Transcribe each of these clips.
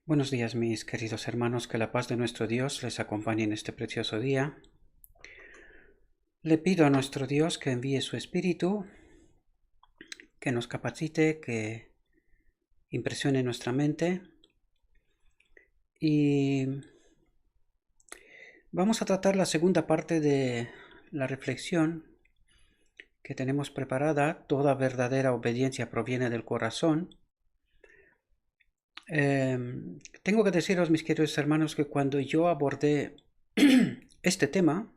Buenos días, mis queridos hermanos, que la paz de nuestro Dios les acompañe en este precioso día. Le pido a nuestro Dios que envíe su Espíritu, que nos capacite, que impresione nuestra mente y vamos a tratar la segunda parte de la reflexión que tenemos preparada. Toda verdadera obediencia proviene del corazón. Tengo que deciros, mis queridos hermanos, que cuando yo abordé este tema,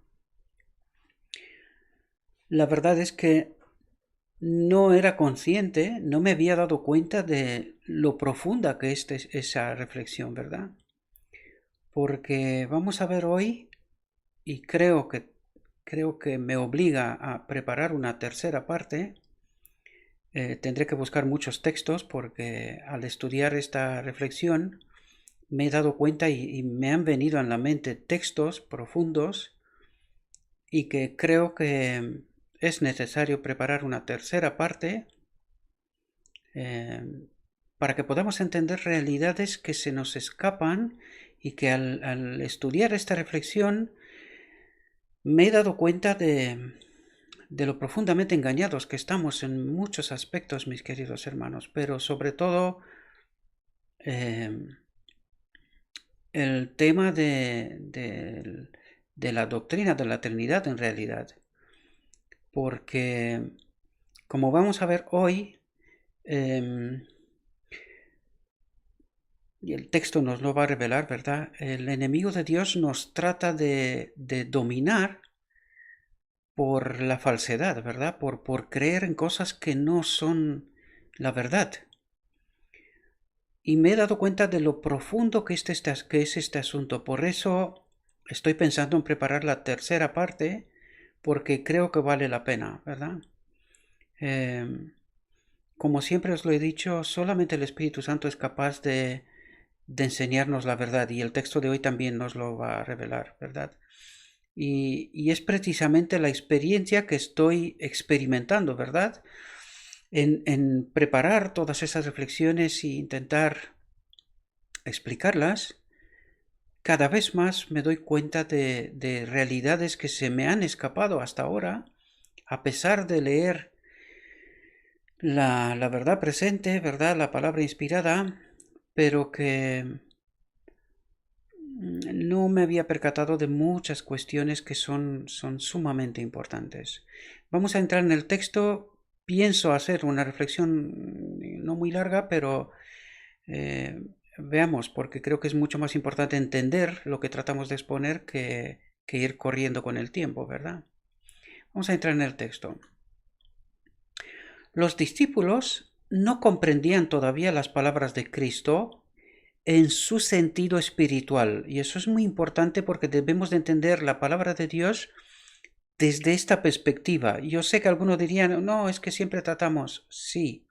la verdad es que no era consciente, no me había dado cuenta de lo profunda que es esa reflexión, ¿verdad? Porque vamos a ver hoy, y creo que me obliga a preparar una tercera parte. Tendré que buscar muchos textos porque al estudiar esta reflexión me he dado cuenta y me han venido en la mente textos profundos y que creo que es necesario preparar una tercera parte eh, para que podamos entender realidades que se nos escapan y que al estudiar esta reflexión me he dado cuenta de lo profundamente engañados que estamos en muchos aspectos, mis queridos hermanos, pero sobre todo eh, el tema de la doctrina de la Trinidad en realidad, porque como vamos a ver hoy, y el texto nos lo va a revelar, ¿verdad? El enemigo de Dios nos trata de dominar por la falsedad, ¿verdad? Por creer en cosas que no son la verdad. Y me he dado cuenta de lo profundo que es este asunto. Por eso estoy pensando en preparar la tercera parte, porque creo que vale la pena, ¿verdad? Eh, Como siempre os lo he dicho, solamente el Espíritu Santo es capaz de enseñarnos la verdad, y el texto de hoy también nos lo va a revelar, ¿verdad? Y es precisamente la experiencia que estoy experimentando, ¿verdad? En preparar todas esas reflexiones e intentar explicarlas. Cada vez más me doy cuenta de realidades que se me han escapado hasta ahora, a pesar de leer la verdad presente, ¿verdad? La palabra inspirada, pero que no me había percatado de muchas cuestiones que son sumamente importantes. Vamos a entrar en el texto. Pienso hacer una reflexión no muy larga, pero veamos, porque creo que es mucho más importante entender lo que tratamos de exponer que ir corriendo con el tiempo, ¿verdad? Vamos a entrar en el texto. Los discípulos no comprendían todavía las palabras de Cristo en su sentido espiritual. Y eso es muy importante porque debemos de entender la palabra de Dios desde esta perspectiva. Yo sé que algunos dirían, no, es que siempre tratamos. Sí,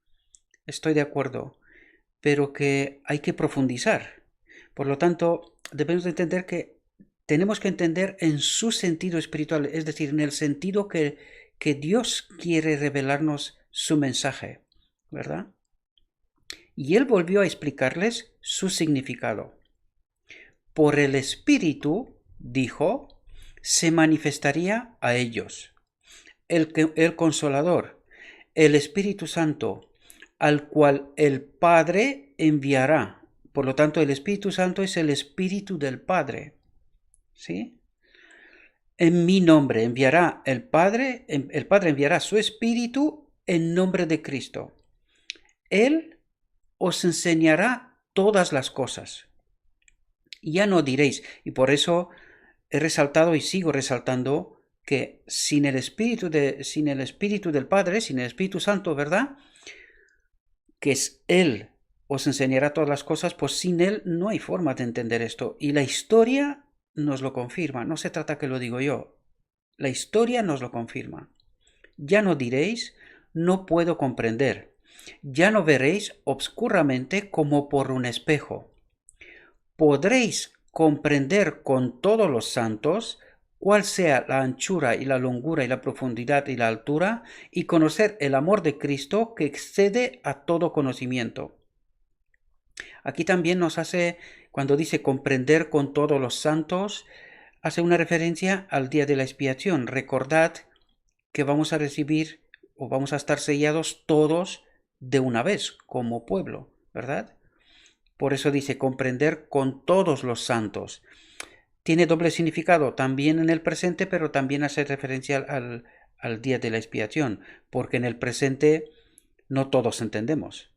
estoy de acuerdo, pero que hay que profundizar. Por lo tanto, debemos de entender que tenemos que entender en su sentido espiritual, es decir, en el sentido que Dios quiere revelarnos su mensaje, ¿verdad? Y él volvió a explicarles su significado. Por el Espíritu, dijo, se manifestaría a ellos el Consolador, el Espíritu Santo, al cual el Padre enviará. Por lo tanto, el Espíritu Santo es el Espíritu del Padre. ¿Sí? En mi nombre enviará el Padre enviará su Espíritu en nombre de Cristo. Él os enseñará todas las cosas. Ya no diréis, y por eso he resaltado y sigo resaltando que sin el Espíritu del Padre, sin el Espíritu Santo, ¿verdad? Que es Él os enseñará todas las cosas, pues sin Él no hay forma de entender esto. Y la historia nos lo confirma, no se trata que lo digo yo, la historia nos lo confirma. Ya no diréis, no puedo comprender. Ya no veréis obscuramente como por un espejo. Podréis comprender con todos los santos cuál sea la anchura y la longura y la profundidad y la altura, y conocer el amor de Cristo que excede a todo conocimiento. Aquí también nos hace, cuando dice comprender con todos los santos, hace una referencia al día de la expiación. Recordad que vamos a recibir o vamos a estar sellados todos de una vez como pueblo, ¿verdad? Por eso dice comprender con todos los santos. Tiene doble significado, también en el presente, pero también hace referencia al día de la expiación, porque en el presente no todos entendemos,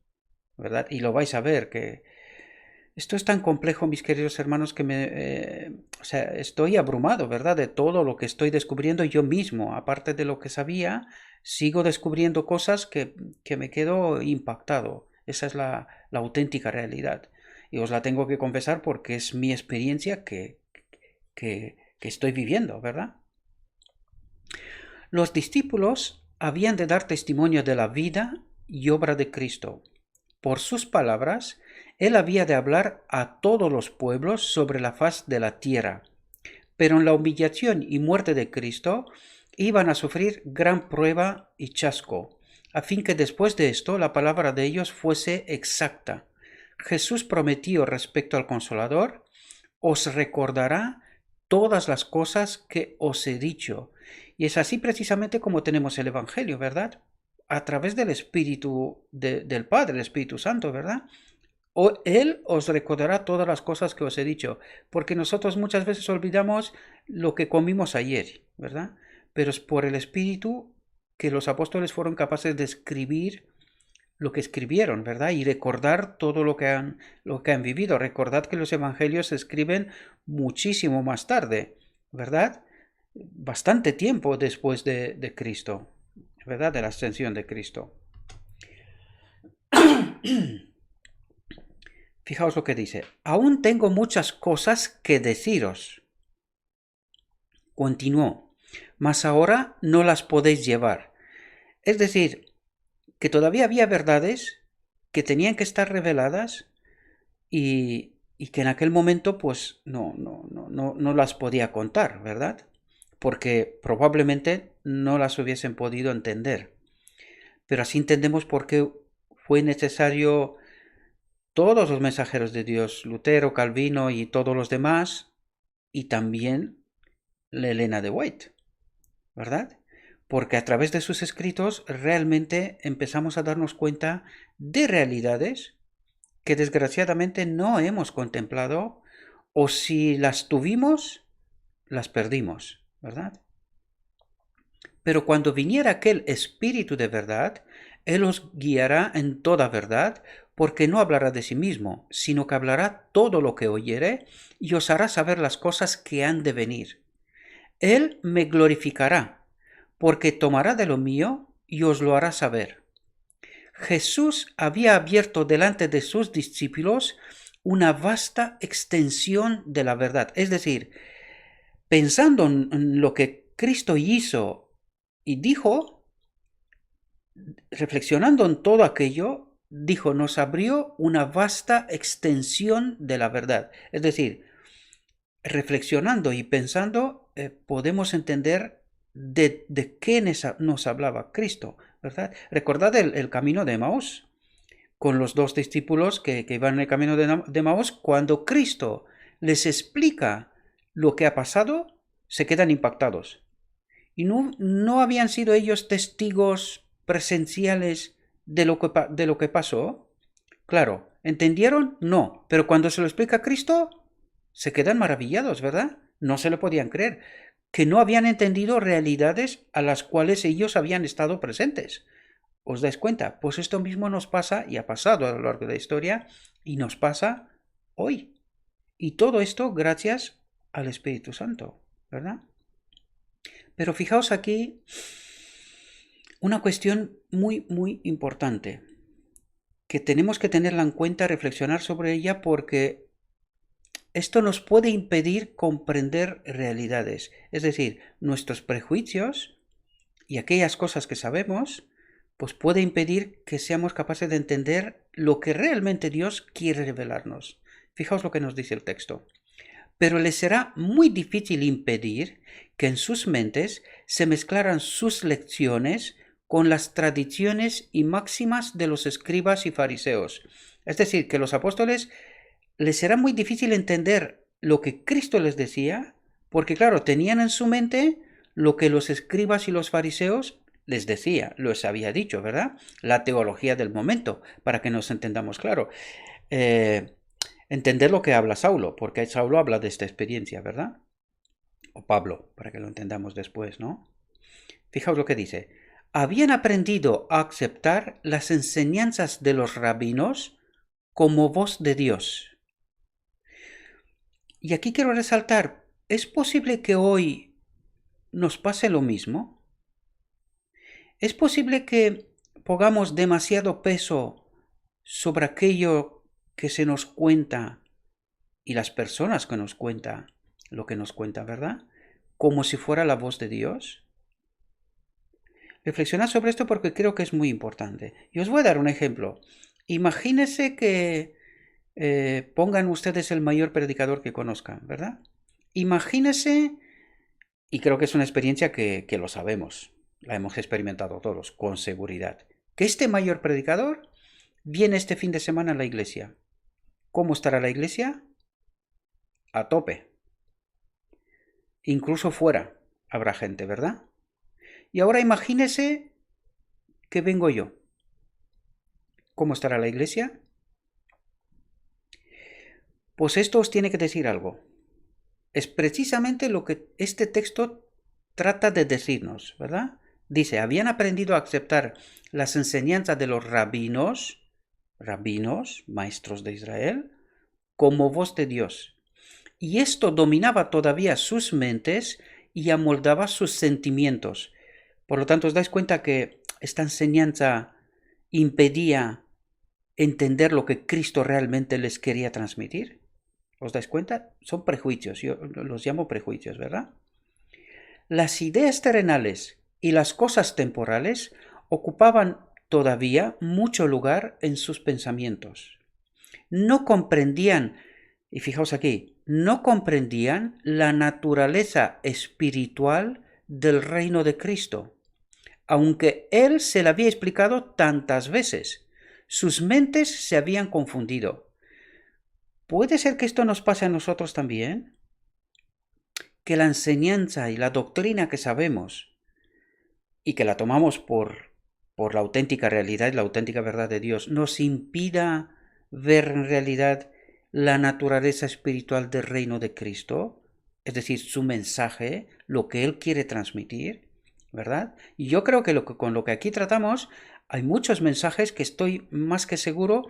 ¿verdad? Y lo vais a ver que esto es tan complejo, mis queridos hermanos, que o sea, estoy abrumado, ¿verdad? De todo lo que estoy descubriendo yo mismo. Aparte de lo que sabía, sigo descubriendo cosas que me quedo impactado. Esa es la auténtica realidad. Y os la tengo que confesar porque es mi experiencia que estoy viviendo, ¿verdad? Los discípulos habían de dar testimonio de la vida y obra de Cristo. Por sus palabras, él había de hablar a todos los pueblos sobre la faz de la tierra. Pero en la humillación y muerte de Cristo iban a sufrir gran prueba y chasco, a fin que después de esto la palabra de ellos fuese exacta. Jesús prometió respecto al Consolador: os recordará todas las cosas que os he dicho. Y es así precisamente como tenemos el Evangelio, ¿verdad? A través del Espíritu del Padre, el Espíritu Santo, ¿verdad? Él os recordará todas las cosas que os he dicho, porque nosotros muchas veces olvidamos lo que comimos ayer, ¿verdad? Pero es por el Espíritu que los apóstoles fueron capaces de escribir lo que escribieron, ¿verdad? Y recordar todo lo que han vivido. Recordad que los evangelios se escriben muchísimo más tarde, ¿verdad? Bastante tiempo después de Cristo, ¿verdad? De la ascensión de Cristo. Fijaos lo que dice: aún tengo muchas cosas que deciros. Continuó: mas ahora no las podéis llevar. Es decir, que todavía había verdades que tenían que estar reveladas y que en aquel momento pues no las podía contar, ¿verdad? Porque probablemente no las hubiesen podido entender. Pero así entendemos por qué fue necesario todos los mensajeros de Dios, Lutero, Calvino y todos los demás, y también la Elena de White, ¿verdad? Porque a través de sus escritos realmente empezamos a darnos cuenta de realidades que desgraciadamente no hemos contemplado, o si las tuvimos, las perdimos, ¿verdad? Pero cuando viniera aquel Espíritu de verdad, Él os guiará en toda verdad, porque no hablará de sí mismo, sino que hablará todo lo que oyere y os hará saber las cosas que han de venir. Él me glorificará, porque tomará de lo mío y os lo hará saber. Jesús había abierto delante de sus discípulos una vasta extensión de la verdad. Es decir, pensando en lo que Cristo hizo y dijo, reflexionando en todo aquello, dijo, nos abrió una vasta extensión de la verdad. Es decir, reflexionando y pensando, podemos entender de qué nos hablaba Cristo, ¿verdad? Recordad el camino de Emaús, con los dos discípulos que iban en el camino de Emaús. Cuando Cristo les explica lo que ha pasado, se quedan impactados. Y no habían sido ellos testigos presenciales de lo que pasó. Claro, ¿entendieron? No, pero cuando se lo explica Cristo, se quedan maravillados, ¿verdad? No se lo podían creer, que no habían entendido realidades a las cuales ellos habían estado presentes. ¿Os dais cuenta? Pues esto mismo nos pasa y ha pasado a lo largo de la historia y nos pasa hoy. Y todo esto gracias al Espíritu Santo, ¿verdad? Pero fijaos aquí una cuestión muy, muy importante, que tenemos que tenerla en cuenta, reflexionar sobre ella, porque esto nos puede impedir comprender realidades. Es decir, nuestros prejuicios y aquellas cosas que sabemos, pues puede impedir que seamos capaces de entender lo que realmente Dios quiere revelarnos. Fijaos lo que nos dice el texto. Pero les será muy difícil impedir que en sus mentes se mezclaran sus lecciones con las tradiciones y máximas de los escribas y fariseos, Es decir, que los apóstoles les era muy difícil entender lo que Cristo les decía, porque claro, tenían en su mente lo que los escribas y los fariseos les decía, les había dicho, ¿verdad? La teología del momento, para que nos entendamos claro. Entender lo que habla Saulo, porque Saulo habla de esta experiencia, ¿verdad? O Pablo, para que lo entendamos después, ¿no? Fijaos lo que dice. Habían aprendido a aceptar las enseñanzas de los rabinos como voz de Dios. Y aquí quiero resaltar, ¿es posible que hoy nos pase lo mismo? ¿Es posible que pongamos demasiado peso sobre aquello que se nos cuenta y las personas que nos cuentan lo que nos cuenta, ¿verdad? Como si fuera la voz de Dios. Reflexionad sobre esto porque creo que es muy importante. Y os voy a dar un ejemplo. Imagínense que pongan ustedes el mayor predicador que conozcan, ¿verdad? Imagínense, y creo que es una experiencia que lo sabemos, la hemos experimentado todos con seguridad, que este mayor predicador viene este fin de semana a la iglesia. ¿Cómo estará la iglesia? A tope. Incluso fuera habrá gente, ¿verdad? Y ahora imagínese que vengo yo. ¿Cómo estará la iglesia? Pues esto os tiene que decir algo. Es precisamente lo que este texto trata de decirnos, ¿verdad? Dice, habían aprendido a aceptar las enseñanzas de los rabinos, maestros de Israel, como voz de Dios. Y esto dominaba todavía sus mentes y amoldaba sus sentimientos. Por lo tanto, os dais cuenta que esta enseñanza impedía entender lo que Cristo realmente les quería transmitir. ¿Os dais cuenta? Son prejuicios, yo los llamo prejuicios, ¿verdad? Las ideas terrenales y las cosas temporales ocupaban todavía mucho lugar en sus pensamientos. No comprendían, y fijaos aquí, no comprendían la naturaleza espiritual del reino de Cristo, aunque Él se la había explicado tantas veces. Sus mentes se habían confundido. ¿Puede ser que esto nos pase a nosotros también? Que la enseñanza y la doctrina que sabemos y que la tomamos por la auténtica realidad y la auténtica verdad de Dios nos impida ver en realidad la naturaleza espiritual del reino de Cristo, es decir, su mensaje, lo que Él quiere transmitir, ¿verdad? Y yo creo que con lo que aquí tratamos hay muchos mensajes que estoy más que seguro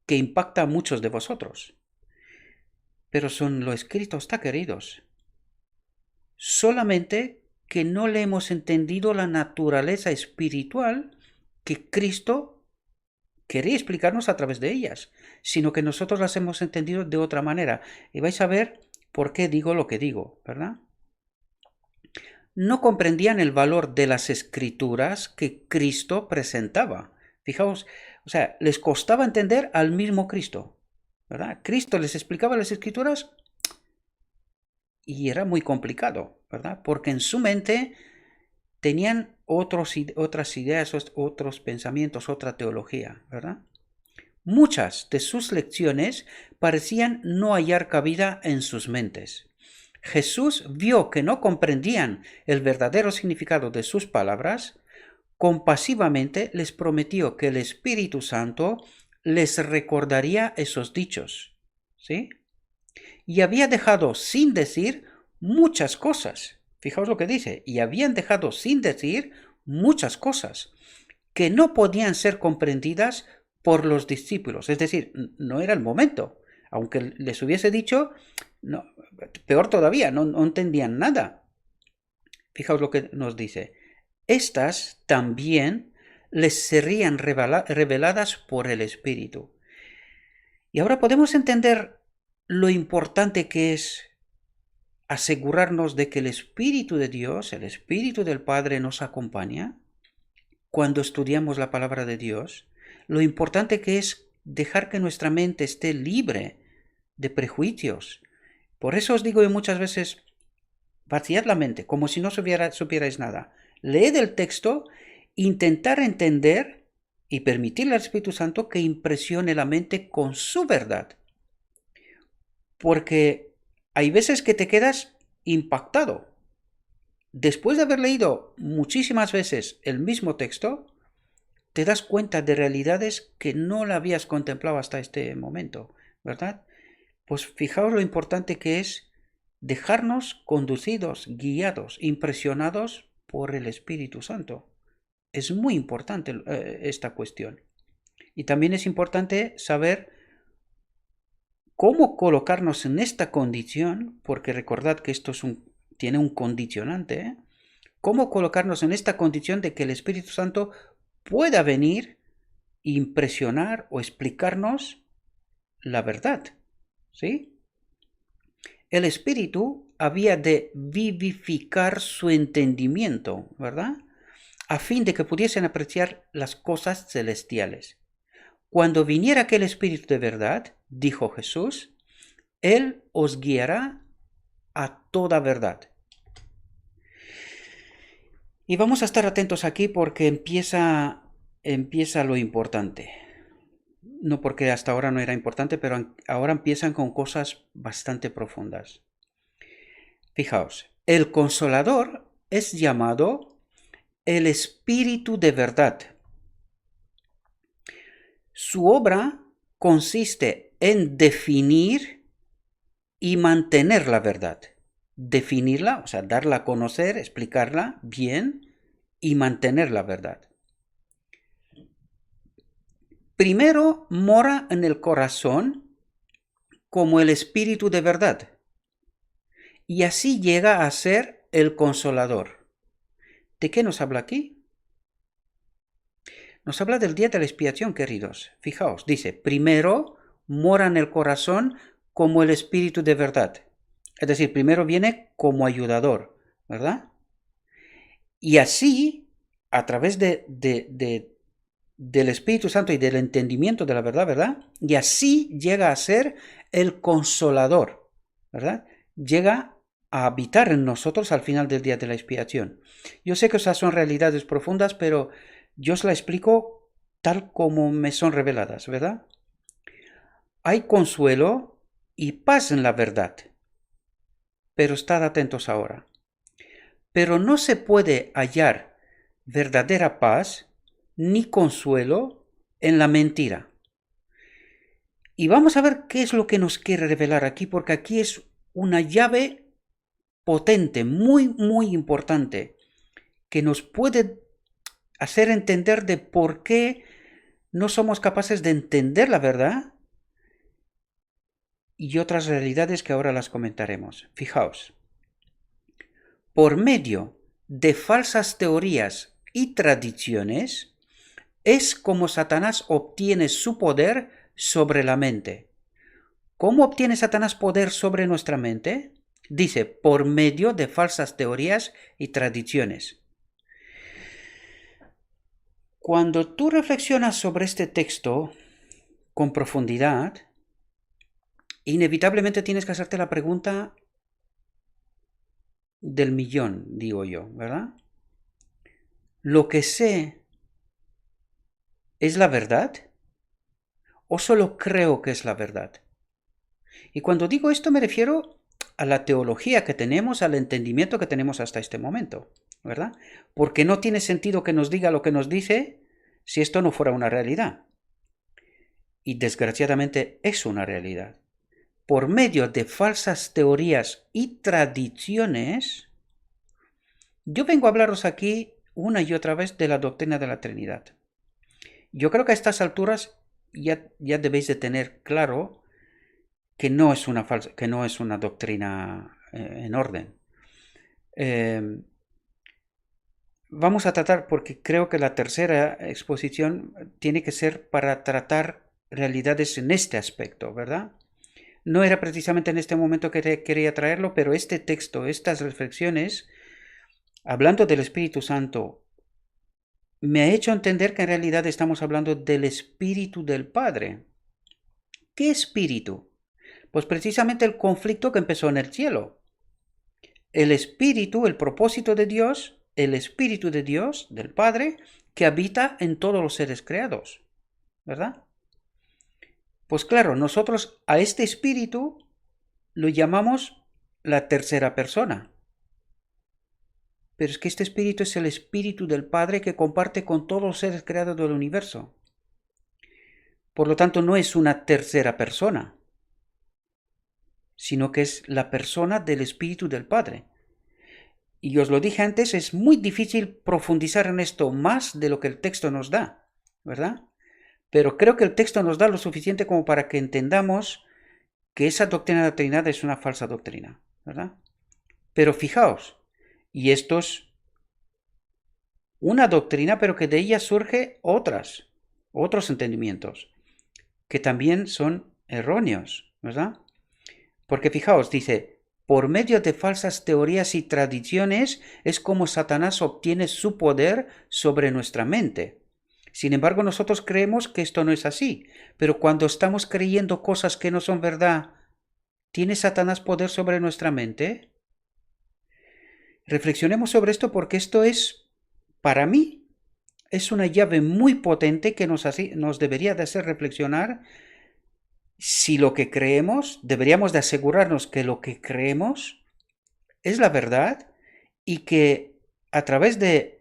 que impactan a muchos de vosotros. Pero son lo escrito está, queridos. Solamente que no le hemos entendido la naturaleza espiritual que Cristo quería explicarnos a través de ellas, sino que nosotros las hemos entendido de otra manera. Y vais a ver por qué digo lo que digo, ¿verdad? No comprendían el valor de las escrituras que Cristo presentaba. Fijaos, o sea, les costaba entender al mismo Cristo, ¿verdad? Cristo les explicaba las escrituras y era muy complicado, ¿verdad? Porque en su mente tenían otras ideas, otros pensamientos, otra teología, ¿verdad? Muchas de sus lecciones parecían no hallar cabida en sus mentes. Jesús vio que no comprendían el verdadero significado de sus palabras. Compasivamente les prometió que el Espíritu Santo les recordaría esos dichos, ¿sí? Y había dejado sin decir muchas cosas. Fijaos lo que dice, y habían dejado sin decir muchas cosas que no podían ser comprendidas por los discípulos. Es decir, no era el momento. Aunque les hubiese dicho, no, peor todavía, no entendían nada. Fijaos lo que nos dice. Estas también les serían reveladas por el Espíritu. Y ahora podemos entender lo importante que es asegurarnos de que el Espíritu de Dios, el Espíritu del Padre nos acompaña cuando estudiamos la palabra de Dios, lo importante que es dejar que nuestra mente esté libre de prejuicios. Por eso os digo muchas veces, vaciad la mente, como si no supierais nada. Leed el texto, intentar entender y permitirle al Espíritu Santo que impresione la mente con su verdad. Porque hay veces que te quedas impactado. Después de haber leído muchísimas veces el mismo texto, te das cuenta de realidades que no la habías contemplado hasta este momento, ¿verdad? Pues fijaos lo importante que es dejarnos conducidos, guiados, impresionados por el Espíritu Santo. Es muy importante esta cuestión. Y también es importante saber cómo colocarnos en esta condición, porque recordad que esto tiene un condicionante, ¿eh? Cómo colocarnos en esta condición de que el Espíritu Santo pueda venir, impresionar o explicarnos la verdad, ¿sí? El Espíritu había de vivificar su entendimiento, ¿verdad? A fin de que pudiesen apreciar las cosas celestiales. Cuando viniera aquel Espíritu de verdad, dijo Jesús, Él os guiará a toda verdad. Y vamos a estar atentos aquí porque empieza lo importante. No porque hasta ahora no era importante, pero ahora empiezan con cosas bastante profundas. Fijaos, el Consolador es llamado el Espíritu de verdad. Su obra consiste en definir y mantener la verdad. Definirla, o sea, darla a conocer, explicarla bien y mantener la verdad. Primero mora en el corazón como el Espíritu de verdad y así llega a ser el Consolador. ¿De qué nos habla aquí? Nos habla del día de la expiación, queridos. Fijaos, dice, primero mora en el corazón como el Espíritu de verdad. Es decir, primero viene como ayudador, ¿verdad? Y así, a través del Espíritu Santo y del entendimiento de la verdad, ¿verdad? Y así llega a ser el Consolador, ¿verdad? Llega a habitar en nosotros al final del día de la expiación. Yo sé que esas son realidades profundas, pero yo os la explico tal como me son reveladas, ¿verdad? Hay consuelo y paz en la verdad, pero estad atentos ahora. Pero no se puede hallar verdadera paz ni consuelo en la mentira. Y vamos a ver qué es lo que nos quiere revelar aquí, porque aquí es una llave potente, muy, muy importante, que nos puede hacer entender de por qué no somos capaces de entender la verdad y otras realidades que ahora las comentaremos. Fijaos, por medio de falsas teorías y tradiciones, es como Satanás obtiene su poder sobre la mente. ¿Cómo obtiene Satanás poder sobre nuestra mente? Dice, por medio de falsas teorías y tradiciones. Cuando tú reflexionas sobre este texto con profundidad, inevitablemente tienes que hacerte la pregunta del millón, digo yo, ¿verdad? ¿Lo que sé es la verdad? ¿O solo creo que es la verdad? Y cuando digo esto me refiero a la teología que tenemos, al entendimiento que tenemos hasta este momento, ¿verdad? Porque no tiene sentido que nos diga lo que nos dice si esto no fuera una realidad. Y desgraciadamente es una realidad. Por medio de falsas teorías y tradiciones, yo vengo a hablaros aquí una y otra vez de la doctrina de la Trinidad. Yo creo que a estas alturas ya debéis de tener claro que no es una doctrina en orden. Vamos a tratar, porque creo que la tercera exposición tiene que ser para tratar realidades en este aspecto, ¿verdad? No era precisamente en este momento que quería traerlo, pero este texto, estas reflexiones, hablando del Espíritu Santo, me ha hecho entender que en realidad estamos hablando del Espíritu del Padre. ¿Qué espíritu? Pues precisamente el conflicto que empezó en el cielo. El Espíritu, el propósito de Dios, el Espíritu de Dios, del Padre, que habita en todos los seres creados, ¿verdad? Pues claro, nosotros a este espíritu lo llamamos la tercera persona. Pero es que este espíritu es el espíritu del Padre que comparte con todos los seres creados del universo. Por lo tanto, no es una tercera persona, sino que es la persona del espíritu del Padre. Y os lo dije antes, es muy difícil profundizar en esto más de lo que el texto nos da, ¿verdad? Pero creo que el texto nos da lo suficiente como para que entendamos que esa doctrina de la Trinidad es una falsa doctrina, ¿verdad? Pero fijaos, y esto es una doctrina, pero que de ella surge otros entendimientos, que también son erróneos, ¿verdad? Porque fijaos, dice, por medio de falsas teorías y tradiciones es como Satanás obtiene su poder sobre nuestra mente. Sin embargo, nosotros creemos que esto no es así, pero cuando estamos creyendo cosas que no son verdad, ¿tiene Satanás poder sobre nuestra mente? Reflexionemos sobre esto porque esto es, para mí, es una llave muy potente que nos debería de hacer reflexionar si lo que creemos, deberíamos de asegurarnos que lo que creemos es la verdad y que a través de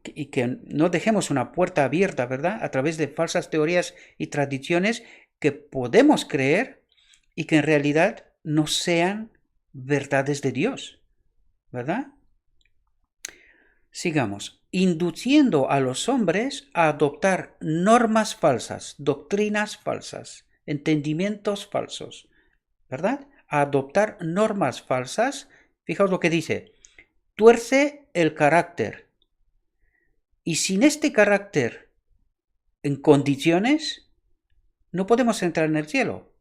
y que no dejemos una puerta abierta, ¿verdad? A través de falsas teorías y tradiciones que podemos creer y que en realidad no sean verdades de Dios, ¿verdad? Sigamos. Induciendo a los hombres a adoptar normas falsas, doctrinas falsas, entendimientos falsos, ¿verdad? A adoptar normas falsas. Fijaos lo que dice. Tuerce el carácter. Y sin este carácter en condiciones, no podemos entrar en el cielo.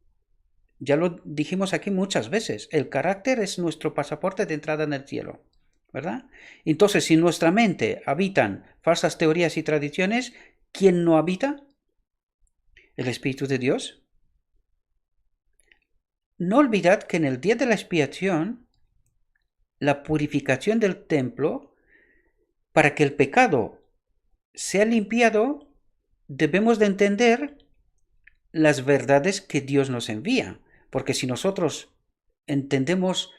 Ya lo dijimos aquí muchas veces. El carácter es nuestro pasaporte de entrada en el cielo, ¿verdad? Entonces, si en nuestra mente habitan falsas teorías y tradiciones, ¿quién no habita? El Espíritu de Dios. No olvidad que en el día de la expiación, la purificación del templo, para que el pecado sea limpiado, debemos de entender las verdades que Dios nos envía. Porque si nosotros entendemos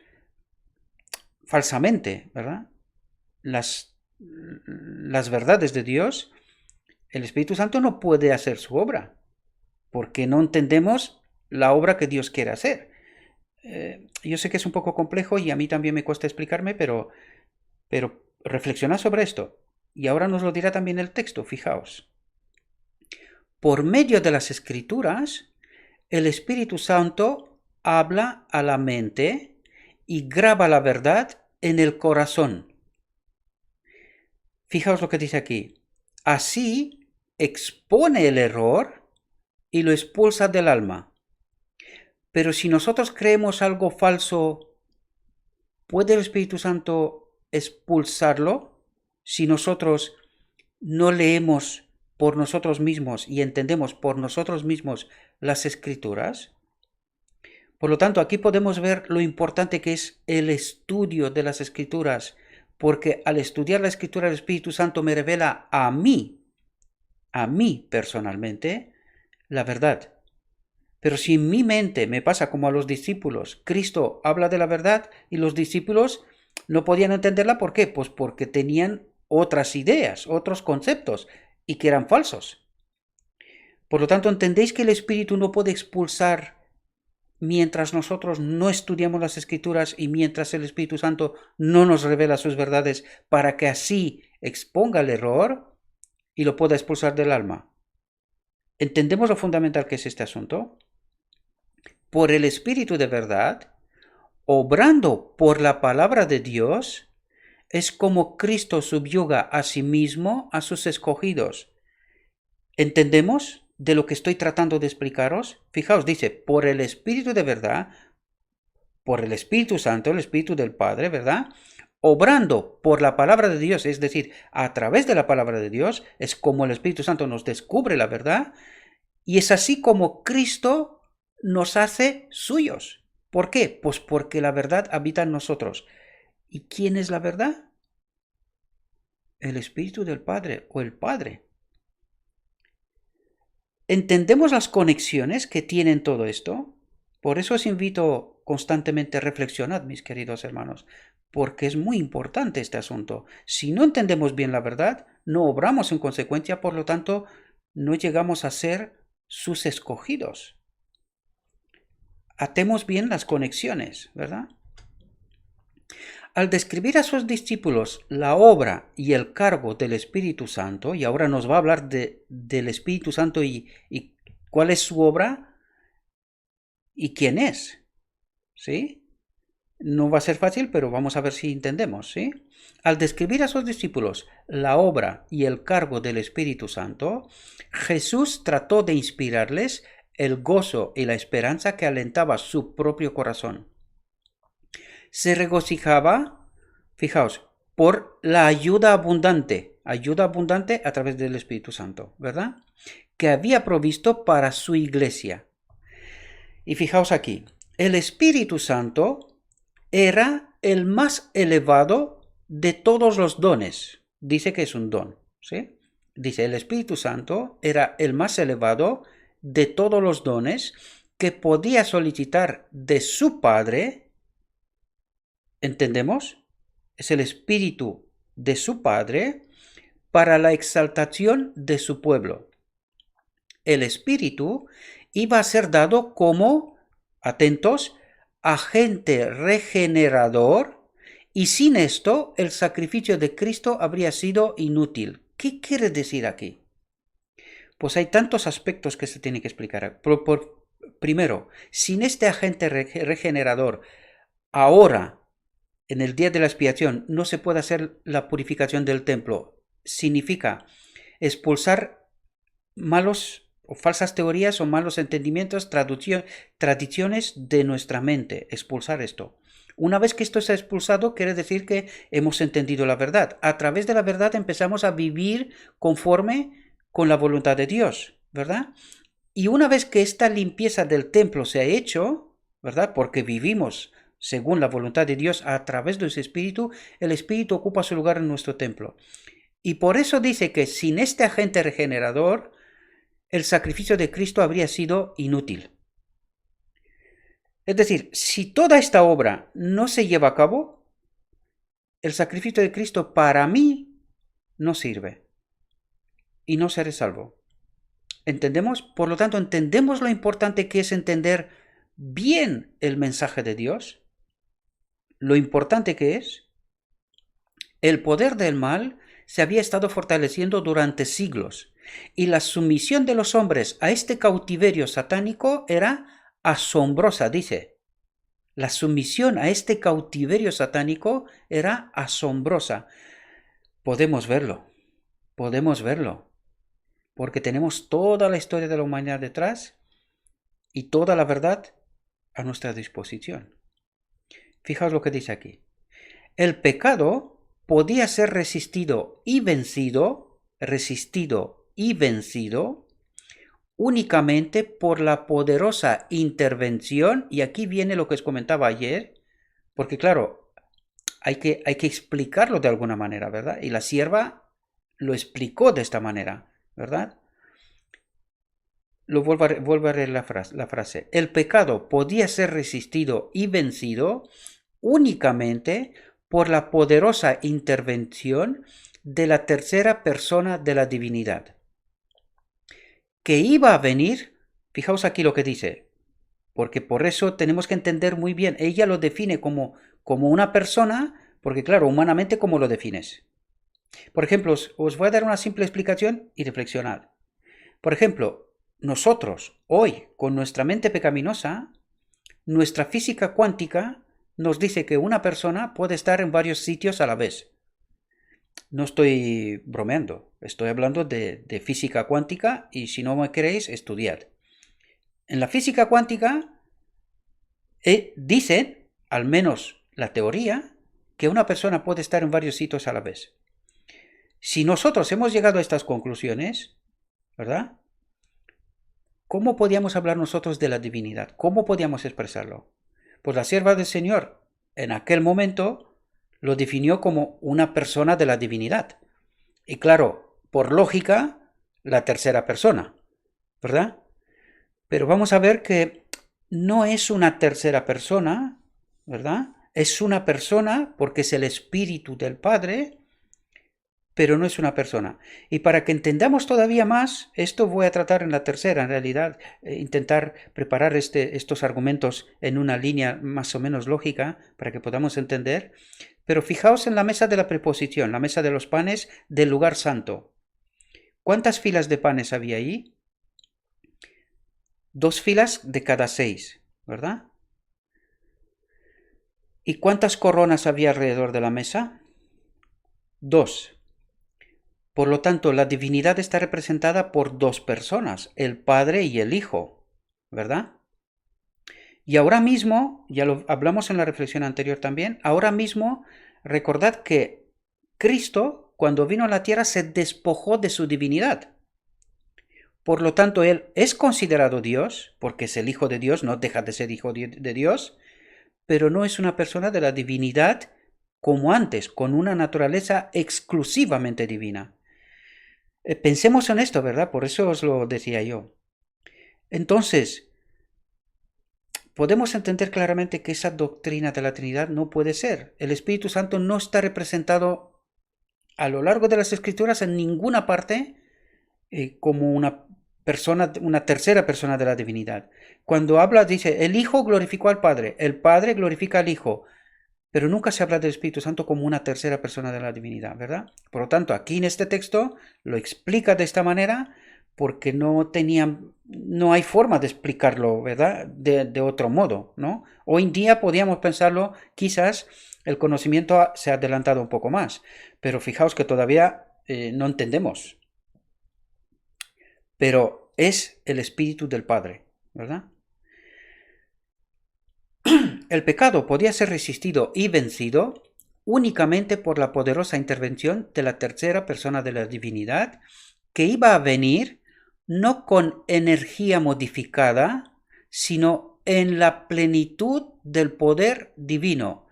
falsamente, ¿verdad? Las verdades de Dios, el Espíritu Santo no puede hacer su obra, porque no entendemos la obra que Dios quiere hacer. Yo sé que es un poco complejo y a mí también me cuesta explicarme, pero reflexionad sobre esto. Y ahora nos lo dirá también el texto, fijaos. Por medio de las Escrituras, el Espíritu Santo habla a la mente y graba la verdad en el corazón. Fijaos lo que dice aquí. Así expone el error y lo expulsa del alma. Pero si nosotros creemos algo falso, ¿puede el Espíritu Santo expulsarlo? Si nosotros no leemos por nosotros mismos y entendemos por nosotros mismos las Escrituras. Por lo tanto, aquí podemos ver lo importante que es el estudio de las Escrituras, porque al estudiar la Escritura el Espíritu Santo me revela a mí personalmente, la verdad. Pero si en mi mente me pasa como a los discípulos, Cristo habla de la verdad y los discípulos no podían entenderla, ¿por qué? Pues porque tenían otras ideas, otros conceptos, y que eran falsos. Por lo tanto, ¿entendéis que el Espíritu no puede expulsar mientras nosotros no estudiamos las Escrituras y mientras el Espíritu Santo no nos revela sus verdades para que así exponga el error y lo pueda expulsar del alma? ¿Entendemos lo fundamental que es este asunto? Por el Espíritu de verdad, obrando por la palabra de Dios, es como Cristo subyuga a sí mismo a sus escogidos. ¿Entendemos de lo que estoy tratando de explicaros? Fijaos, dice, por el Espíritu de verdad, por el Espíritu Santo, el Espíritu del Padre, ¿verdad? Obrando por la palabra de Dios, es decir, a través de la palabra de Dios, es como el Espíritu Santo nos descubre la verdad, y es así como Cristo nos hace suyos. ¿Por qué? Pues porque la verdad habita en nosotros. ¿Y quién es la verdad? el Espíritu del Padre o el Padre. ¿Entendemos las conexiones que tienen todo esto? Por eso os invito constantemente a reflexionar, mis queridos hermanos, porque es muy importante este asunto. Si no entendemos bien la verdad, no obramos en consecuencia, por lo tanto, no llegamos a ser sus escogidos. Atemos bien las conexiones, ¿verdad? Al describir a sus discípulos la obra y el cargo del Espíritu Santo, y ahora nos va a hablar del Espíritu Santo y cuál es su obra y quién es, ¿sí? No va a ser fácil, pero vamos a ver si entendemos, ¿sí? Al describir a sus discípulos la obra y el cargo del Espíritu Santo, Jesús trató de inspirarles el gozo y la esperanza que alentaba su propio corazón. Se regocijaba, fijaos, por la ayuda abundante a través del Espíritu Santo, ¿verdad? Que había provisto para su iglesia. Y fijaos aquí, el Espíritu Santo era el más elevado de todos los dones. Dice que es un don, ¿sí? Dice, el Espíritu Santo era el más elevado de todos los dones que podía solicitar de su Padre. ¿Entendemos? Es el Espíritu de su Padre para la exaltación de su pueblo. El Espíritu iba a ser dado como, atentos, agente regenerador, y sin esto el sacrificio de Cristo habría sido inútil. ¿Qué quiere decir aquí? Pues hay tantos aspectos que se tienen que explicar. Primero, sin este agente regenerador, ahora, en el día de la expiación, no se puede hacer la purificación del templo. Significa expulsar malos o falsas teorías o malos entendimientos, tradiciones de nuestra mente, expulsar esto. Una vez que esto está expulsado, quiere decir que hemos entendido la verdad. A través de la verdad empezamos a vivir conforme con la voluntad de Dios, ¿verdad? Y una vez que esta limpieza del templo se ha hecho, ¿verdad? Porque vivimos según la voluntad de Dios a través de su Espíritu, el Espíritu ocupa su lugar en nuestro templo. Y por eso dice que sin este agente regenerador, el sacrificio de Cristo habría sido inútil. Es decir, si toda esta obra no se lleva a cabo, el sacrificio de Cristo para mí no sirve y no seré salvo. ¿Entendemos? Por lo tanto, ¿entendemos lo importante que es entender bien el mensaje de Dios? Lo importante que es. El poder del mal se había estado fortaleciendo durante siglos, y la sumisión de los hombres a este cautiverio satánico era asombrosa, dice. La sumisión a este cautiverio satánico era asombrosa. Podemos verlo, porque tenemos toda la historia de la humanidad detrás y toda la verdad a nuestra disposición. Fijaos lo que dice aquí. El pecado podía ser resistido y vencido únicamente por la poderosa intervención, y aquí viene lo que os comentaba ayer, porque claro, hay que explicarlo de alguna manera, ¿verdad? Y la sierva lo explicó de esta manera, ¿verdad? Vuelvo a leer la frase. El pecado podía ser resistido y vencido únicamente por la poderosa intervención de la tercera persona de la divinidad, que iba a venir, fijaos aquí lo que dice, porque por eso tenemos que entender muy bien, ella lo define como una persona, porque claro, humanamente, ¿cómo lo defines? Por ejemplo, os voy a dar una simple explicación y reflexionad. Por ejemplo, nosotros hoy, con nuestra mente pecaminosa, nuestra física cuántica nos dice que una persona puede estar en varios sitios a la vez. No estoy bromeando, estoy hablando de física cuántica, y si no me creéis, estudiad. En la física cuántica dicen, al menos la teoría, que una persona puede estar en varios sitios a la vez. Si nosotros hemos llegado a estas conclusiones, ¿verdad? ¿Cómo podíamos hablar nosotros de la divinidad? ¿Cómo podíamos expresarlo? Pues la sierva del Señor, en aquel momento, lo definió como una persona de la divinidad. Y claro, por lógica, la tercera persona, ¿verdad? Pero vamos a ver que no es una tercera persona, ¿verdad? Es una persona porque es el Espíritu del Padre, pero no es una persona. Y para que entendamos todavía más, esto voy a tratar en la tercera, en realidad, intentar preparar estos argumentos en una línea más o menos lógica para que podamos entender. Pero fijaos en la mesa de la preposición, la mesa de los panes del lugar santo. ¿Cuántas filas de panes había ahí? 2 filas de cada 6, ¿verdad? ¿Y cuántas coronas había alrededor de la mesa? 2. Por lo tanto, la divinidad está representada por 2 personas, el Padre y el Hijo, ¿verdad? Y ahora mismo, ya lo hablamos en la reflexión anterior también, ahora mismo recordad que Cristo, cuando vino a la tierra, se despojó de su divinidad. Por lo tanto, Él es considerado Dios, porque es el Hijo de Dios, no deja de ser Hijo de Dios, pero no es una persona de la divinidad como antes, con una naturaleza exclusivamente divina. Pensemos en esto, ¿verdad? Por eso os lo decía yo. Entonces, podemos entender claramente que esa doctrina de la Trinidad no puede ser. El Espíritu Santo no está representado a lo largo de las Escrituras en ninguna parte como una persona, una tercera persona de la divinidad. Cuando habla, dice, el Hijo glorificó al Padre, el Padre glorifica al Hijo, pero nunca se habla del Espíritu Santo como una tercera persona de la divinidad, ¿verdad? Por lo tanto, aquí en este texto lo explica de esta manera porque no hay forma de explicarlo, ¿verdad? De otro modo, ¿no? Hoy en día podríamos pensarlo, quizás el conocimiento se ha adelantado un poco más, pero fijaos que todavía no entendemos. Pero es el Espíritu del Padre, ¿verdad? El pecado podía ser resistido y vencido únicamente por la poderosa intervención de la tercera persona de la divinidad, que iba a venir no con energía modificada, sino en la plenitud del poder divino.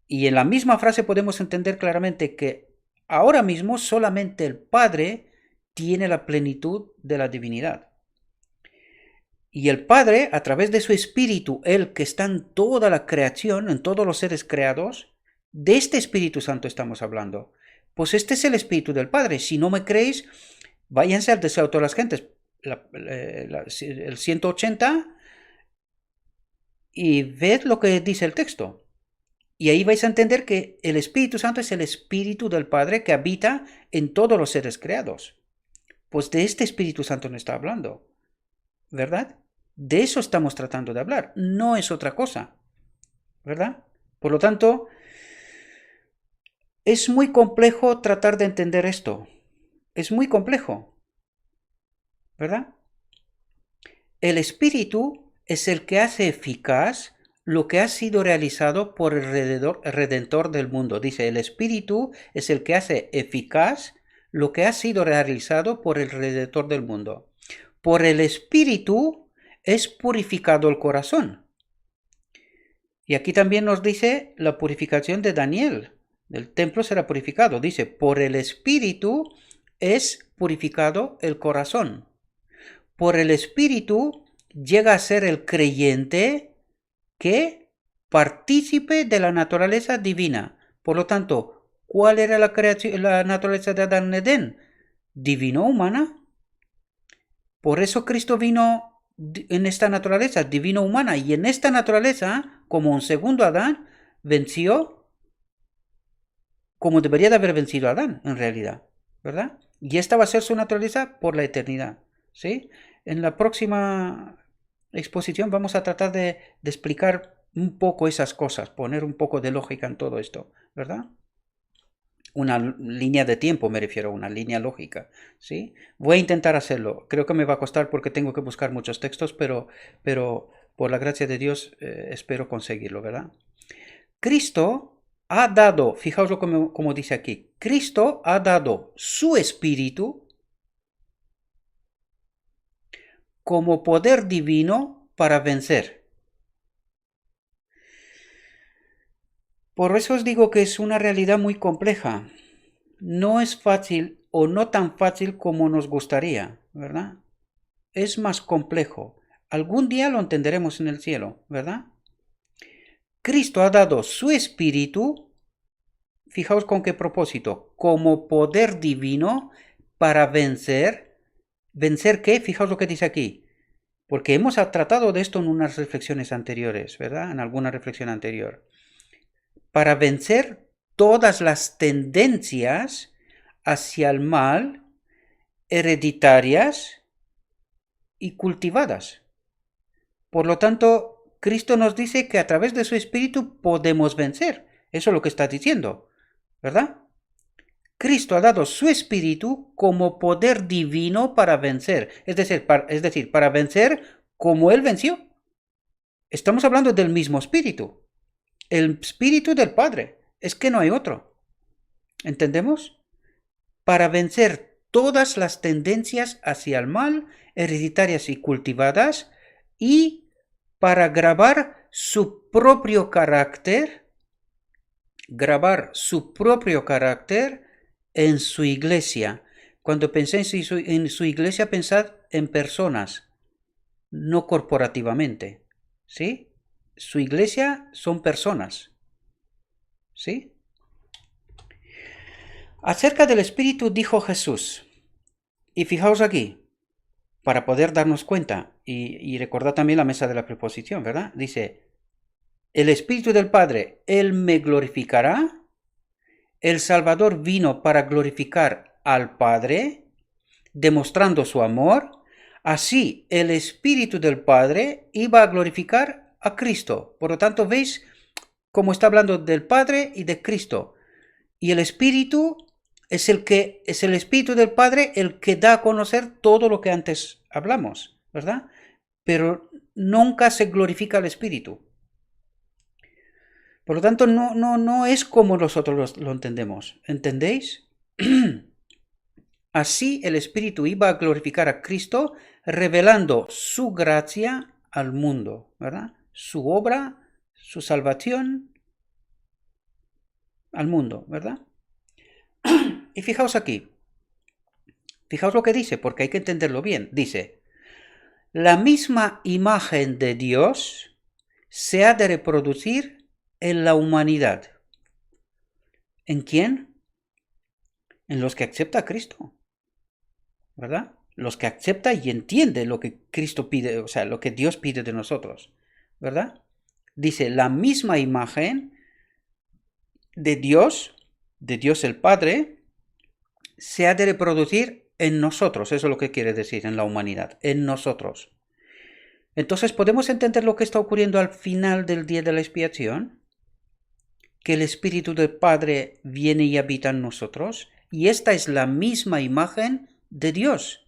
Y en la misma frase podemos entender claramente que ahora mismo solamente el Padre tiene la plenitud de la divinidad. Y el Padre, a través de su Espíritu, el que está en toda la creación, en todos los seres creados, de este Espíritu Santo estamos hablando. Pues este es el Espíritu del Padre. Si no me creéis, váyanse al deseo de todas las gentes, el 180, y ved lo que dice el texto. Y ahí vais a entender que el Espíritu Santo es el Espíritu del Padre que habita en todos los seres creados. Pues de este Espíritu Santo no está hablando, ¿verdad? De eso estamos tratando de hablar, no es otra cosa, ¿verdad? Por lo tanto, es muy complejo tratar de entender esto. Es muy complejo, ¿verdad? El Espíritu es el que hace eficaz lo que ha sido realizado por el Redentor del mundo. Dice, el Espíritu es el que hace eficaz lo que ha sido realizado por el Redentor del mundo. Por el Espíritu es purificado el corazón. Y aquí también nos dice la purificación de Daniel. El templo será purificado. Dice, por el Espíritu es purificado el corazón. Por el Espíritu llega a ser el creyente que partícipe de la naturaleza divina. Por lo tanto, ¿cuál era la naturaleza de Adán en Edén? Divino-humana. Por eso Cristo vino en esta naturaleza divino-humana, y en esta naturaleza, como un segundo Adán, venció como debería de haber vencido a Adán, en realidad, ¿verdad? Y esta va a ser su naturaleza por la eternidad, ¿sí? En la próxima exposición vamos a tratar de explicar un poco esas cosas, poner un poco de lógica en todo esto, ¿verdad? Una línea de tiempo, me refiero, una línea lógica, ¿sí? Voy a intentar hacerlo. Creo que me va a costar porque tengo que buscar muchos textos, pero por la gracia de Dios espero conseguirlo, ¿verdad? Cristo ha dado, fijaos como dice aquí, Cristo ha dado su espíritu como poder divino para vencer. Por eso os digo que es una realidad muy compleja. No es fácil o no tan fácil como nos gustaría, ¿verdad? Es más complejo. Algún día lo entenderemos en el cielo, ¿verdad? Cristo ha dado su espíritu, fijaos con qué propósito, como poder divino para vencer. ¿Vencer qué? Fijaos lo que dice aquí. Porque hemos tratado de esto en unas reflexiones anteriores, ¿verdad? En alguna reflexión anterior. Para vencer todas las tendencias hacia el mal, hereditarias y cultivadas. Por lo tanto, Cristo nos dice que a través de su espíritu podemos vencer. Eso es lo que está diciendo, ¿verdad? Cristo ha dado su espíritu como poder divino para vencer. Es decir, para vencer como Él venció. Estamos hablando del mismo espíritu. El espíritu del Padre. Es que no hay otro. ¿Entendemos? Para vencer todas las tendencias hacia el mal, hereditarias y cultivadas, y para grabar su propio carácter en su iglesia. Cuando penséis en su iglesia, pensad en personas, no corporativamente. ¿Sí? Su iglesia son personas. ¿Sí? Acerca del Espíritu dijo Jesús, y fijaos aquí, para poder darnos cuenta, y recordad también la mesa de la preposición, ¿verdad? Dice, el Espíritu del Padre, Él me glorificará. El Salvador vino para glorificar al Padre, demostrando su amor. Así, el Espíritu del Padre iba a glorificar a Cristo. Por lo tanto, ¿veis cómo está hablando del Padre y de Cristo? Y el Espíritu es el Espíritu del Padre el que da a conocer todo lo que antes hablamos, ¿verdad? Pero nunca se glorifica al Espíritu. Por lo tanto, no es como nosotros lo entendemos. ¿Entendéis? Así el Espíritu iba a glorificar a Cristo, revelando su gracia al mundo, ¿verdad? Su obra, su salvación al mundo, ¿verdad? Y fijaos aquí, fijaos lo que dice, porque hay que entenderlo bien. Dice, la misma imagen de Dios se ha de reproducir en la humanidad. ¿En quién? En los que acepta a Cristo, ¿verdad? Los que acepta y entiende lo que Cristo pide, o sea, lo que Dios pide de nosotros, ¿verdad? Dice, la misma imagen de Dios el Padre, se ha de reproducir en nosotros. Eso es lo que quiere decir en la humanidad, en nosotros. Entonces, ¿podemos entender lo que está ocurriendo al final del día de la expiación? Que el Espíritu del Padre viene y habita en nosotros, y esta es la misma imagen de Dios.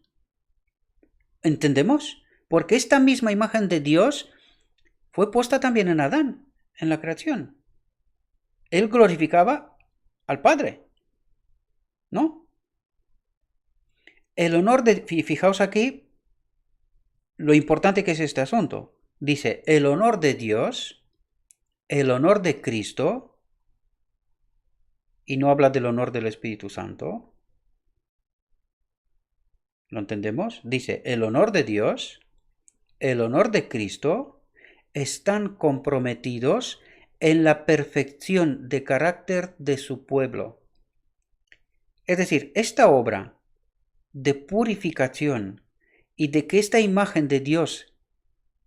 ¿Entendemos? Porque esta misma imagen de Dios fue puesta también en Adán, en la creación. Él glorificaba al Padre, ¿no? El honor de... Fijaos aquí lo importante que es este asunto. Dice, el honor de Dios, el honor de Cristo, y no habla del honor del Espíritu Santo. ¿Lo entendemos? Dice, el honor de Dios, el honor de Cristo, están comprometidos en la perfección de carácter de su pueblo. Es decir, esta obra de purificación y de que esta imagen de Dios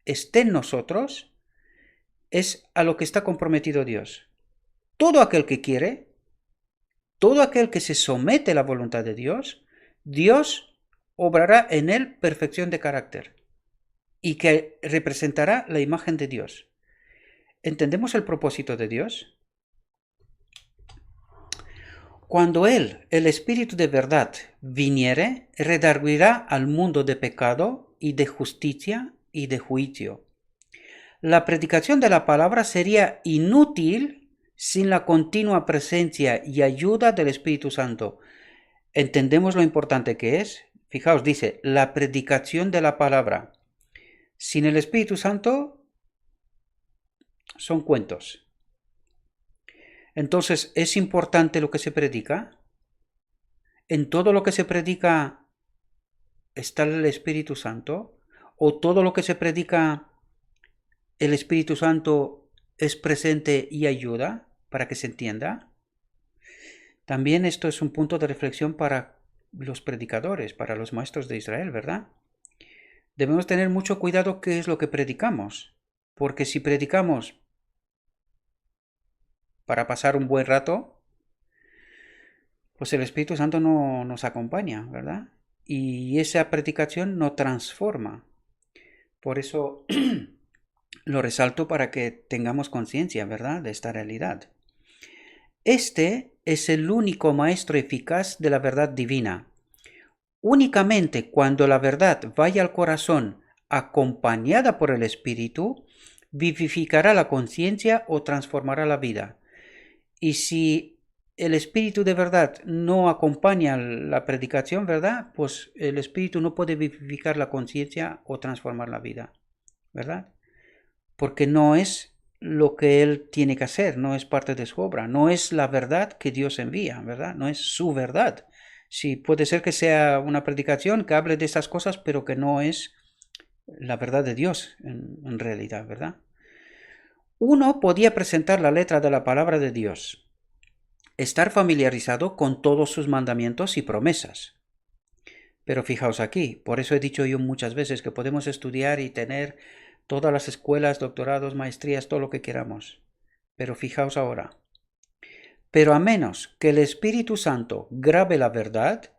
esté en nosotros es a lo que está comprometido Dios. Todo aquel que quiere, todo aquel que se somete a la voluntad de Dios, Dios obrará en él perfección de carácter y que representará la imagen de Dios. ¿Entendemos el propósito de Dios? Cuando Él, el Espíritu de verdad, viniere, redarguirá al mundo de pecado y de justicia y de juicio. La predicación de la palabra sería inútil sin la continua presencia y ayuda del Espíritu Santo. ¿Entendemos lo importante que es? Fijaos, dice, la predicación de la palabra. Sin el Espíritu Santo son cuentos. Entonces, ¿es importante lo que se predica? ¿En todo lo que se predica está el Espíritu Santo? ¿O todo lo que se predica el Espíritu Santo es presente y ayuda para que se entienda? También esto es un punto de reflexión para los predicadores, para los maestros de Israel, ¿verdad? Debemos tener mucho cuidado qué es lo que predicamos, porque si predicamos para pasar un buen rato, pues el Espíritu Santo no nos acompaña, ¿verdad? Y esa predicación no transforma. Por eso lo resalto para que tengamos conciencia, ¿verdad?, de esta realidad. Este es el único maestro eficaz de la verdad divina. Únicamente cuando la verdad vaya al corazón acompañada por el Espíritu, vivificará la conciencia o transformará la vida. Y si el Espíritu de verdad no acompaña la predicación, ¿verdad?, pues el Espíritu no puede vivificar la conciencia o transformar la vida, ¿verdad? Porque no es lo que Él tiene que hacer, no es parte de su obra, no es la verdad que Dios envía, ¿verdad? No es su verdad. Sí, puede ser que sea una predicación que hable de esas cosas, pero que no es la verdad de Dios en realidad, ¿verdad? Uno podía presentar la letra de la palabra de Dios, estar familiarizado con todos sus mandamientos y promesas. Pero fijaos aquí, por eso he dicho yo muchas veces que podemos estudiar y tener todas las escuelas, doctorados, maestrías, todo lo que queramos. Pero fijaos ahora. Pero a menos que el Espíritu Santo grabe la verdad,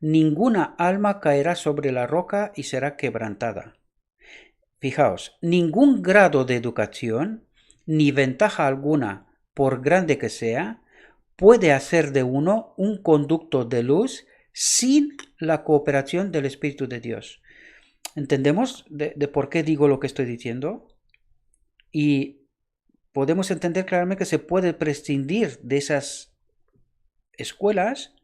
ninguna alma caerá sobre la roca y será quebrantada. Fijaos, ningún grado de educación, ni ventaja alguna, por grande que sea, puede hacer de uno un conducto de luz sin la cooperación del Espíritu de Dios. ¿Entendemos de por qué digo lo que estoy diciendo? Y podemos entender claramente que se puede prescindir de esas escuelas,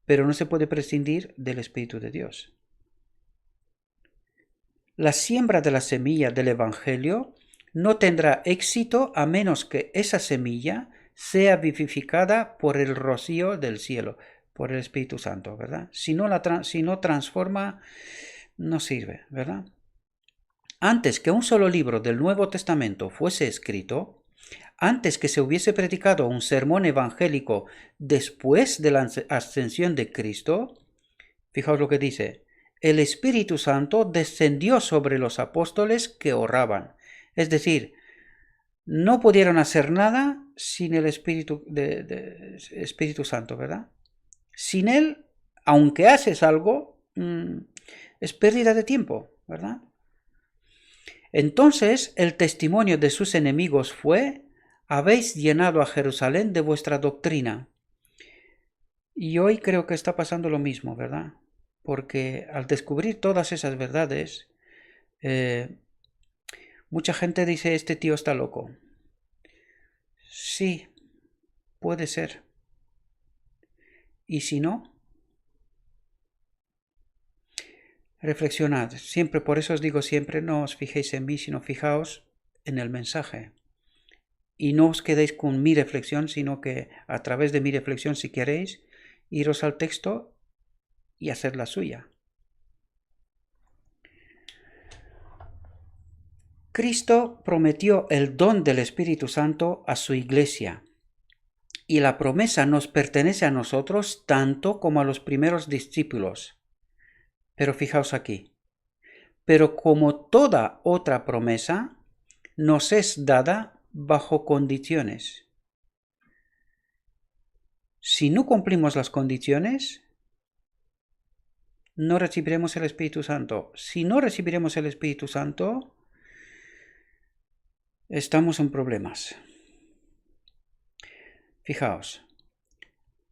pero no se puede prescindir del Espíritu de Dios. La siembra de la semilla del Evangelio no tendrá éxito a menos que esa semilla sea vivificada por el rocío del cielo, por el Espíritu Santo, ¿verdad? Si no transforma, no sirve, ¿verdad? Antes que un solo libro del Nuevo Testamento fuese escrito, antes que se hubiese predicado un sermón evangélico después de la ascensión de Cristo, fijaos lo que dice, el Espíritu Santo descendió sobre los apóstoles que oraban. Es decir, no pudieron hacer nada sin el Espíritu Santo, ¿verdad? Sin él, aunque haces algo, es pérdida de tiempo, ¿verdad? Entonces el testimonio de sus enemigos fue, habéis llenado a Jerusalén de vuestra doctrina. Y hoy creo que está pasando lo mismo, ¿verdad? Porque al descubrir todas esas verdades, mucha gente dice, este tío está loco. Sí, puede ser. ¿Y si no? Reflexionad. Siempre, por eso os digo siempre, no os fijéis en mí, sino fijaos en el mensaje. Y no os quedéis con mi reflexión, sino que a través de mi reflexión, si queréis, iros al texto y hacer la suya. Cristo prometió el don del Espíritu Santo a su iglesia, y la promesa nos pertenece a nosotros tanto como a los primeros discípulos. Pero fijaos aquí, pero como toda otra promesa, nos es dada bajo condiciones. Si no cumplimos las condiciones, no recibiremos el Espíritu Santo. Si no recibiremos el Espíritu Santo, estamos en problemas. Fijaos,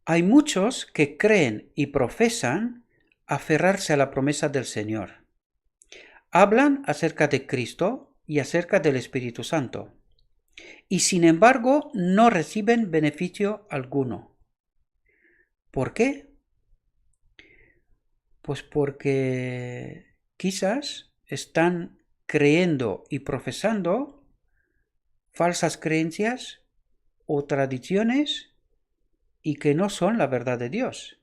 hay muchos que creen y profesan aferrarse a la promesa del Señor. Hablan acerca de Cristo y acerca del Espíritu Santo, y sin embargo no reciben beneficio alguno. ¿Por qué? Pues porque quizás están creyendo y profesando falsas creencias o tradiciones y que no son la verdad de Dios.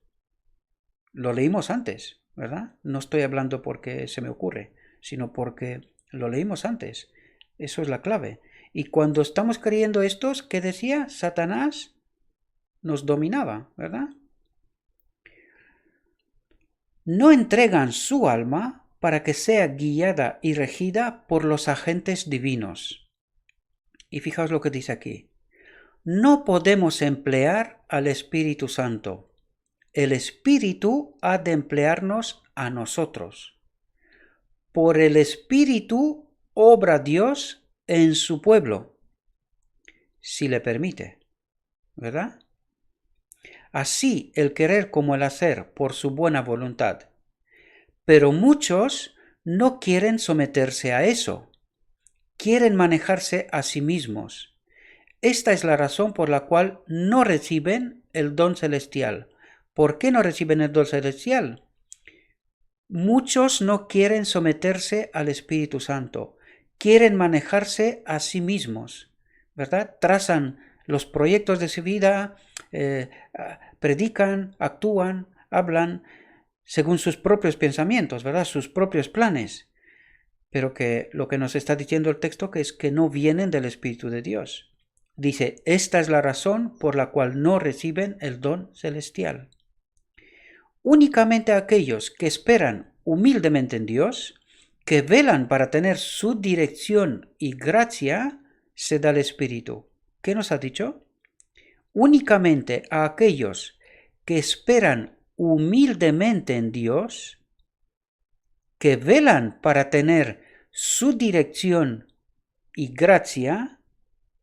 lo leímos antes, ¿verdad? No estoy hablando porque se me ocurre, sino porque lo leímos antes. Eso es la clave. Y cuando estamos creyendo estos, ¿qué decía? Satanás nos dominaba, ¿verdad? No entregan su alma para que sea guiada y regida por los agentes divinos. Y fijaos lo que dice aquí. No podemos emplear al Espíritu Santo. El Espíritu ha de emplearnos a nosotros. Por el Espíritu obra Dios en su pueblo, si le permite, ¿verdad? Así el querer como el hacer por su buena voluntad. Pero muchos no quieren someterse a eso. Quieren manejarse a sí mismos. Esta es la razón por la cual no reciben el don celestial. ¿Por qué no reciben el don celestial? Muchos no quieren someterse al Espíritu Santo. Quieren manejarse a sí mismos, ¿verdad? Trazan los proyectos de su vida, predican, actúan, hablan según sus propios pensamientos, ¿verdad? Sus propios planes. Pero que lo que nos está diciendo el texto que es que no vienen del Espíritu de Dios. Dice, esta es la razón por la cual no reciben el don celestial. Únicamente aquellos que esperan humildemente en Dios, que velan para tener su dirección y gracia, se da el Espíritu. ¿Qué nos ha dicho? Únicamente a aquellos que esperan humildemente en Dios, que velan para tener su dirección y gracia,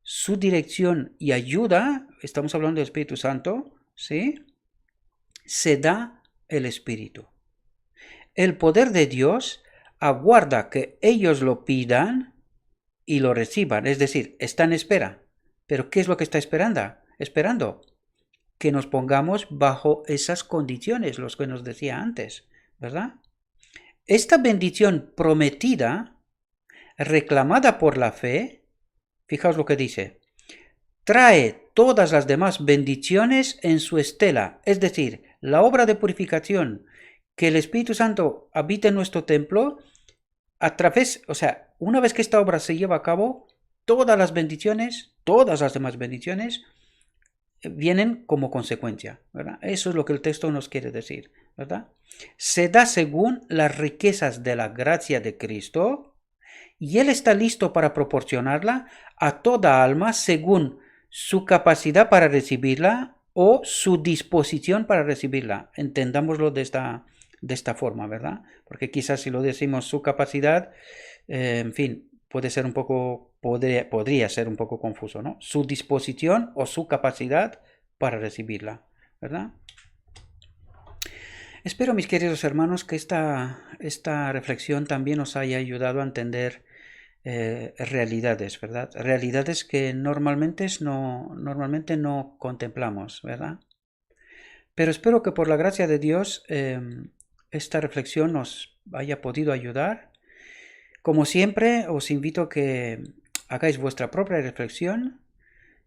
su dirección y ayuda, estamos hablando del Espíritu Santo, ¿sí? Se da el Espíritu. El poder de Dios aguarda que ellos lo pidan y lo reciban, es decir, está en espera. ¿Pero qué es lo que está esperando? Que nos pongamos bajo esas condiciones, los que nos decía antes, ¿verdad? Esta bendición prometida, reclamada por la fe, fijaos lo que dice, trae todas las demás bendiciones en su estela, es decir, la obra de purificación, que el Espíritu Santo habite en nuestro templo, a través, o sea, una vez que esta obra se lleva a cabo, todas las bendiciones, todas las demás bendiciones, vienen como consecuencia, ¿verdad? Eso es lo que el texto nos quiere decir, ¿verdad? Se da según las riquezas de la gracia de Cristo y Él está listo para proporcionarla a toda alma según su capacidad para recibirla o su disposición para recibirla. Entendámoslo de esta forma, ¿verdad? Porque quizás si lo decimos su capacidad, en fin, podría ser un poco confuso, ¿no? Su disposición o su capacidad para recibirla, ¿verdad? Espero, mis queridos hermanos, que esta reflexión también os haya ayudado a entender realidades, ¿verdad? Realidades que normalmente no contemplamos, ¿verdad? Pero espero que por la gracia de Dios esta reflexión nos haya podido ayudar. Como siempre, os invito a que hagáis vuestra propia reflexión.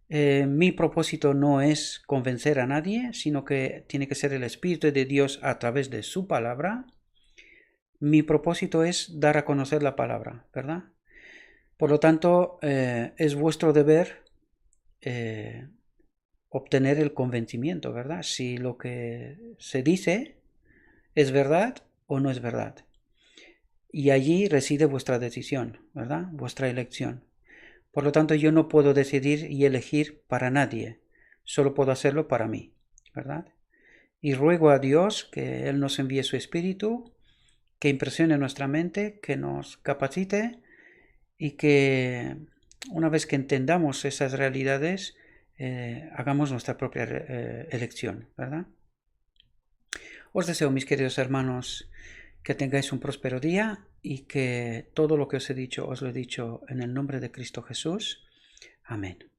Mi propósito no es convencer a nadie, sino que tiene que ser el Espíritu de Dios a través de su palabra. Mi propósito es dar a conocer la palabra, ¿verdad? Por lo tanto, es vuestro deber obtener el convencimiento, ¿verdad? Si lo que se dice es verdad o no es verdad. Y allí reside vuestra decisión, ¿verdad? Vuestra elección. Por lo tanto, yo no puedo decidir y elegir para nadie, solo puedo hacerlo para mí, ¿verdad? Y ruego a Dios que Él nos envíe su Espíritu, que impresione nuestra mente, que nos capacite y que una vez que entendamos esas realidades, hagamos nuestra propia elección, ¿verdad? Os deseo, mis queridos hermanos, que tengáis un próspero día y que todo lo que os he dicho, os lo he dicho en el nombre de Cristo Jesús. Amén.